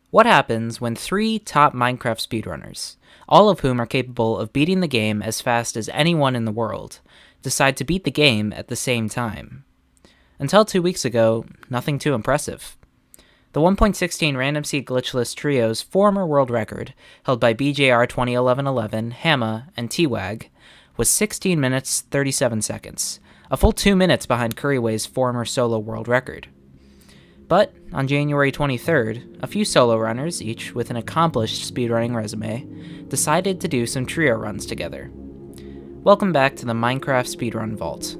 What happens when three top Minecraft speedrunners, all of whom are capable of beating the game as fast as anyone in the world, decide to beat the game at the same time? Until 2 weeks ago, nothing too impressive. The 1.16 random seed glitchless trio's former world record, held by BJR 2011-11, Hamma, and T-Wag, was 16 minutes 37 seconds, a full 2 minutes behind Curryway's former solo world record. But on January 23rd, a few solo runners, each with an accomplished speedrunning resume, decided to do some trio runs together. Welcome back to the Minecraft Speedrun Vault.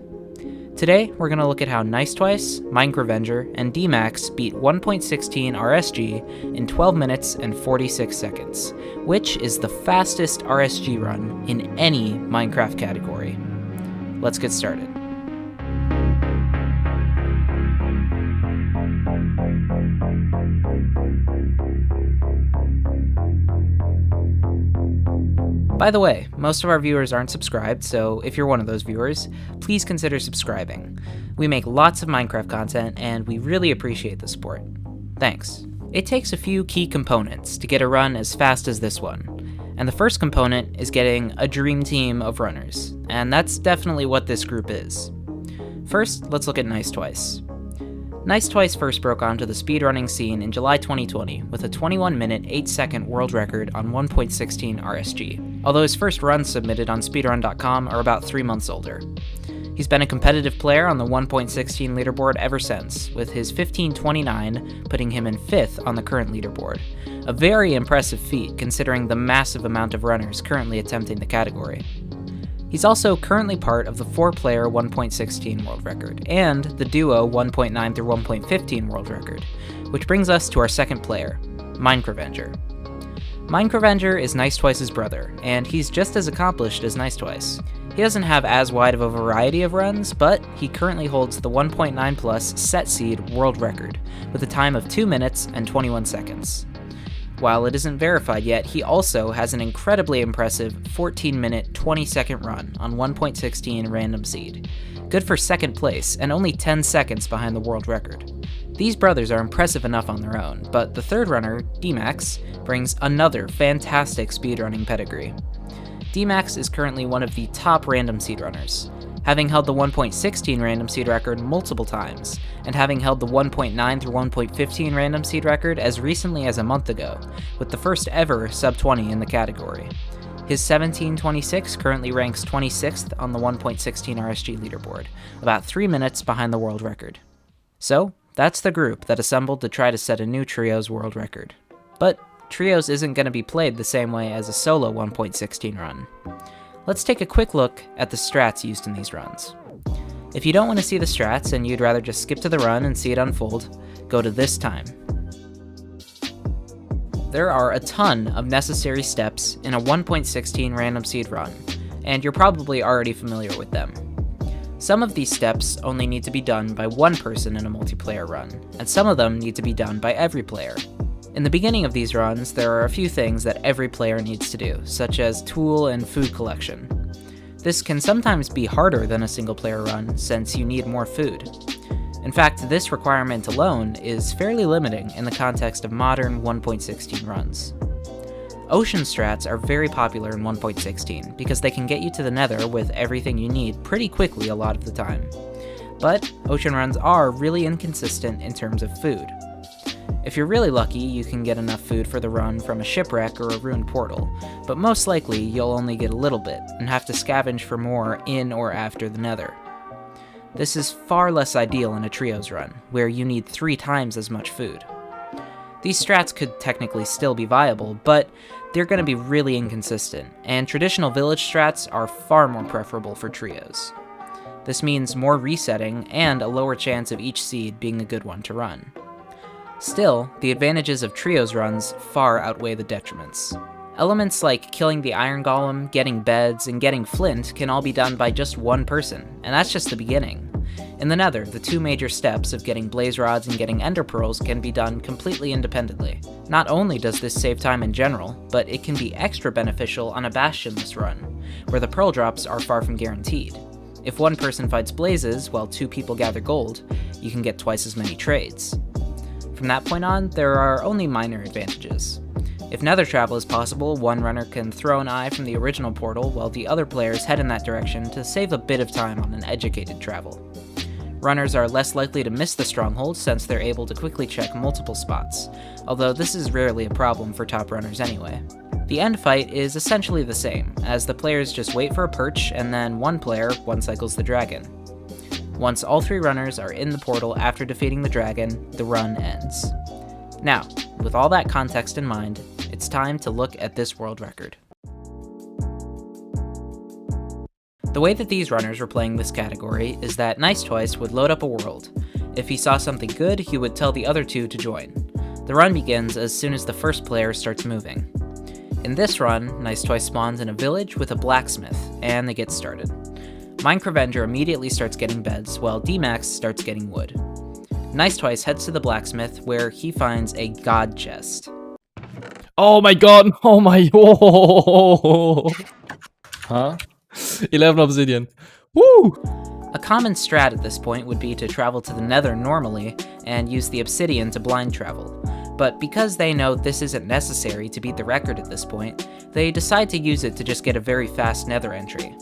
Today, we're going to look at how Nice Twice, Minecravenger, and D-Max beat 1.16 RSG in 12 minutes and 46 seconds, which is the fastest RSG run in any Minecraft category. Let's get started. By the way, most of our viewers aren't subscribed, so if you're one of those viewers, please consider subscribing. We make lots of Minecraft content, and we really appreciate the support. Thanks. It takes a few key components to get a run as fast as this one, and the first component is getting a dream team of runners, and that's definitely what this group is. First, let's look at Nice Twice. Nice Twice first broke onto the speedrunning scene in July 2020 with a 21-minute 8-second world record on 1.16 RSG, although his first runs submitted on speedrun.com are about 3 months older. He's been a competitive player on the 1.16 leaderboard ever since, with his 15:29 putting him in 5th on the current leaderboard, a very impressive feat considering the massive amount of runners currently attempting the category. He's also currently part of the 4-player 1.16 world record, and the duo 1.9 through 1.15 world record, which brings us to our second player, Minecravenger. Minecravenger is Nice Twice's brother, and he's just as accomplished as Nice Twice. He doesn't have as wide of a variety of runs, but he currently holds the 1.9 plus set seed world record, with a time of 2 minutes and 21 seconds. While it isn't verified yet, he also has an incredibly impressive 14-minute 20-second run on 1.16 random seed, good for second place and only 10 seconds behind the world record. These brothers are impressive enough on their own, but the third runner, D-Max, brings another fantastic speedrunning pedigree. D-Max is currently one of the top random seed runners, having held the 1.16 random seed record multiple times, and having held the 1.9 through 1.15 random seed record as recently as a month ago, with the first ever sub-20 in the category. His 17:26 currently ranks 26th on the 1.16 RSG leaderboard, about 3 minutes behind the world record. So, that's the group that assembled to try to set a new Trios world record. But Trios isn't going to be played the same way as a solo 1.16 run. Let's take a quick look at the strats used in these runs. If you don't want to see the strats and you'd rather just skip to the run and see it unfold, go to this time. There are a ton of necessary steps in a 1.16 random seed run, and you're probably already familiar with them. Some of these steps only need to be done by one person in a multiplayer run, and some of them need to be done by every player. In the beginning of these runs, there are a few things that every player needs to do, such as tool and food collection. This can sometimes be harder than a single player run, since you need more food. In fact, this requirement alone is fairly limiting in the context of modern 1.16 runs. Ocean strats are very popular in 1.16 because they can get you to the nether with everything you need pretty quickly a lot of the time. But ocean runs are really inconsistent in terms of food. If you're really lucky, you can get enough food for the run from a shipwreck or a ruined portal, but most likely you'll only get a little bit and have to scavenge for more in or after the nether. This is far less ideal in a trios run, where you need 3 times as much food. These strats could technically still be viable, but they're going to be really inconsistent, and traditional village strats are far more preferable for trios. This means more resetting and a lower chance of each seed being a good one to run. Still, the advantages of trios runs far outweigh the detriments. Elements like killing the iron golem, getting beds, and getting flint can all be done by just one person, and that's just the beginning. In the nether, the 2 major steps of getting blaze rods and getting ender pearls can be done completely independently. Not only does this save time in general, but it can be extra beneficial on a bastionless run, where the pearl drops are far from guaranteed. If one person fights blazes while 2 people gather gold, you can get twice as many trades. From that point on, there are only minor advantages. If nether travel is possible, one runner can throw an eye from the original portal while the other players head in that direction to save a bit of time on an educated travel. Runners are less likely to miss the stronghold since they're able to quickly check multiple spots, although this is rarely a problem for top runners anyway. The end fight is essentially the same, as the players just wait for a perch and then one player one-cycles the dragon. Once all 3 runners are in the portal after defeating the dragon, the run ends. Now, with all that context in mind, it's time to look at this world record. The way that these runners were playing this category is that Nice Twice would load up a world. If he saw something good, he would tell the other 2 to join. The run begins as soon as the first player starts moving. In this run, Nice Twice spawns in a village with a blacksmith, and they get started. Minecraft immediately starts getting beds, while D-Max starts getting wood. Nice Twice heads to the blacksmith, where he finds a god chest. Oh my god! Oh my... Oh. Huh? 11 obsidian. Woo! A common strat at this point would be to travel to the nether normally, and use the obsidian to blind travel. But because they know this isn't necessary to beat the record at this point, they decide to use it to just get a very fast nether entry.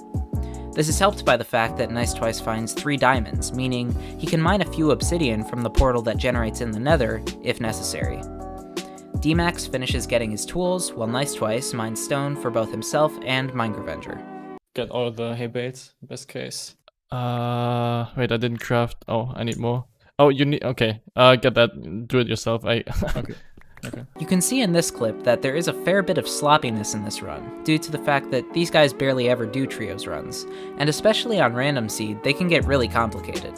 This is helped by the fact that Nice Twice finds 3 diamonds, meaning he can mine a few obsidian from the portal that generates in the nether, if necessary. D-Max finishes getting his tools, while Nice Twice mines stone for both himself and Minecraft. Get all the hay baits, best case. Wait, I didn't craft. Oh, I need more. Oh, you need, okay. Get that, do it yourself. Okay. Okay. You can see in this clip that there is a fair bit of sloppiness in this run, due to the fact that these guys barely ever do trios runs, and especially on random seed, they can get really complicated.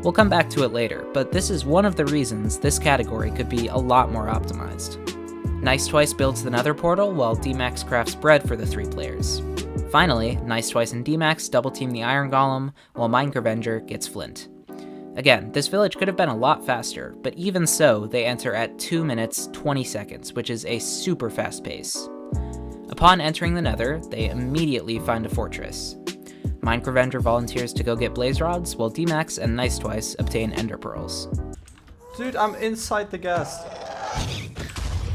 We'll come back to it later, but this is one of the reasons this category could be a lot more optimized. Nice Twice builds the nether portal, while D-Max crafts bread for the 3 players. Finally, Nice Twice and D-Max double team the iron golem, while Minecraft gets flint. Again, this village could have been a lot faster, but even so, they enter at 2 minutes 20 seconds, which is a super fast pace. Upon entering the nether, they immediately find a fortress. Minecraft volunteers to go get blaze rods, while D-Max and Nice Twice obtain ender pearls. Dude, I'm inside the ghast.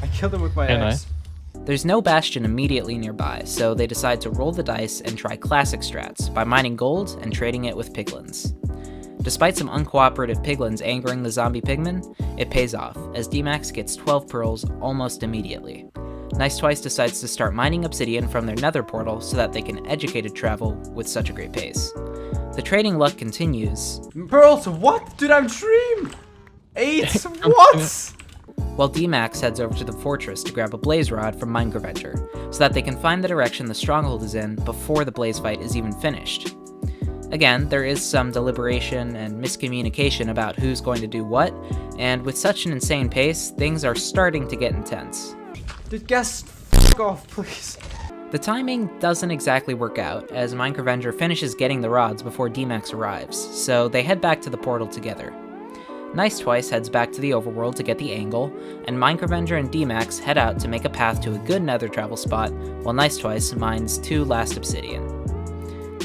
I killed him with my axe. There's no bastion immediately nearby, so they decide to roll the dice and try classic strats by mining gold and trading it with piglins. Despite some uncooperative piglins angering the zombie pigmen, it pays off, as D-Max gets 12 pearls almost immediately. Nice Twice decides to start mining obsidian from their nether portal so that they can educated travel with such a great pace. The trading luck continues. Pearls, what? Dude, I'm dream! 8, what? While D-Max heads over to the fortress to grab a blaze rod from Minecraft, so that they can find the direction the stronghold is in before the blaze fight is even finished. Again, there is some deliberation and miscommunication about who's going to do what, and with such an insane pace, things are starting to get intense. Dude, ghast, f*** off, please. The timing doesn't exactly work out, as Minecraft finishes getting the rods before D-Max arrives, so they head back to the portal together. Nice Twice heads back to the overworld to get the angle, and Minecraft and D-Max head out to make a path to a good nether travel spot, while Nice Twice mines 2 last obsidian.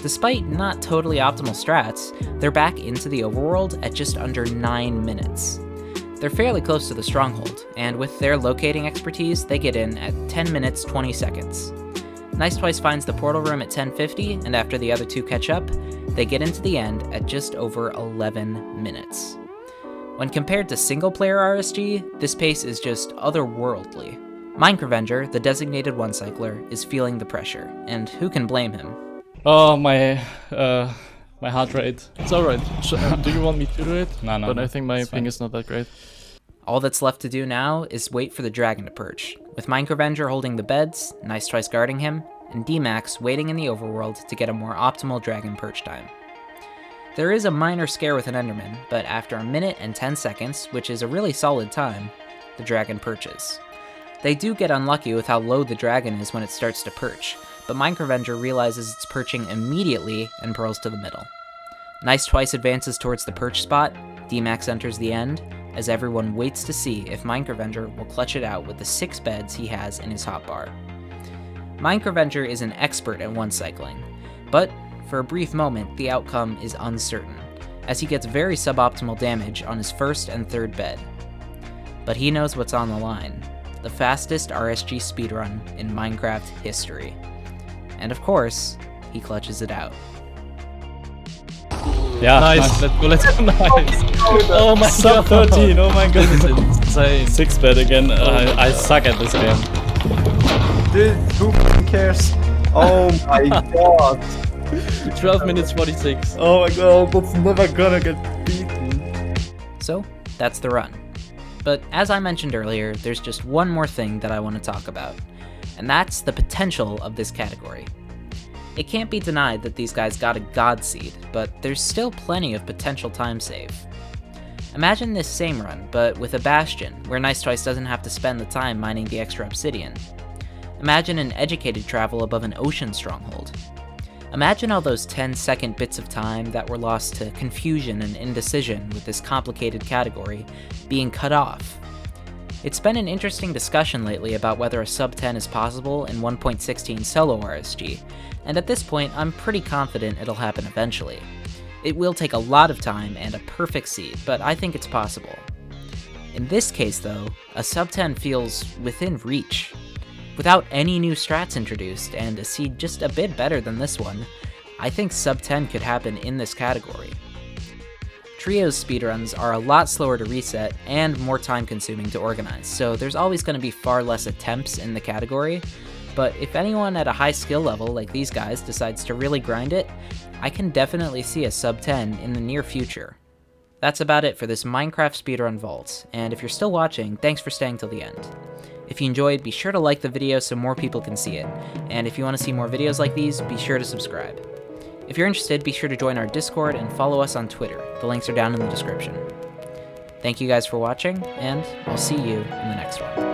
Despite not totally optimal strats, they're back into the overworld at just under 9 minutes. They're fairly close to the stronghold, and with their locating expertise, they get in at 10 minutes 20 seconds. Nice Twice finds the portal room at 10:50, and after the other 2 catch up, they get into the end at just over 11 minutes. When compared to single-player RSG, this pace is just otherworldly. Minecraft, the designated one-cycler, is feeling the pressure, and who can blame him? Oh, my heart rate. It's alright. Do you want me to do it? No. But I think my ping is not that great. All that's left to do now is wait for the dragon to perch, with Minecraft holding the beds, Nice Twice guarding him, and D-Max waiting in the overworld to get a more optimal dragon perch time. There is a minor scare with an enderman, but after 1 minute and 10 seconds, which is a really solid time, the dragon perches. They do get unlucky with how low the dragon is when it starts to perch, but Minecraft realizes it's perching immediately and pearls to the middle. Nice Twice advances towards the perch spot, D-Max enters the end, as everyone waits to see if Minecraft will clutch it out with the 6 beds he has in his hotbar. Minecraft is an expert at one-cycling, but for a brief moment, the outcome is uncertain, as he gets very suboptimal damage on his 1st and 3rd bed. but he knows what's on the line. The fastest RSG speedrun in Minecraft history. And of course, he clutches it out. Yeah, Nice. Let's go. Nice. Oh my Sub god. 13, oh my This is god. insane. 6-bet again. I suck at this game. Dude, who f***ing cares? Oh my god. 12 minutes 46. Oh my god, that's never gonna get beaten. So, that's the run. But as I mentioned earlier, there's just one more thing that I want to talk about, and that's the potential of this category. It can't be denied that these guys got a god seed, but there's still plenty of potential time save. Imagine this same run, but with a bastion, where Nice Twice doesn't have to spend the time mining the extra obsidian. Imagine an educated travel above an ocean stronghold. Imagine all those 10-second bits of time that were lost to confusion and indecision with this complicated category being cut off. It's been an interesting discussion lately about whether a sub 10 is possible in 1.16 solo RSG, and at this point I'm pretty confident it'll happen eventually. It will take a lot of time and a perfect seed, but I think it's possible. In this case though, a sub 10 feels within reach. Without any new strats introduced, and a seed just a bit better than this one, I think sub 10 could happen in this category. Trios speedruns are a lot slower to reset and more time consuming to organize, so there's always going to be far less attempts in the category, but if anyone at a high skill level like these guys decides to really grind it, I can definitely see a sub 10 in the near future. That's about it for this Minecraft speedrun vault, and if you're still watching, thanks for staying till the end. If you enjoyed, be sure to like the video so more people can see it, and if you want to see more videos like these, be sure to subscribe. If you're interested, be sure to join our Discord and follow us on Twitter. The links are down in the description. Thank you guys for watching, and I'll see you in the next one.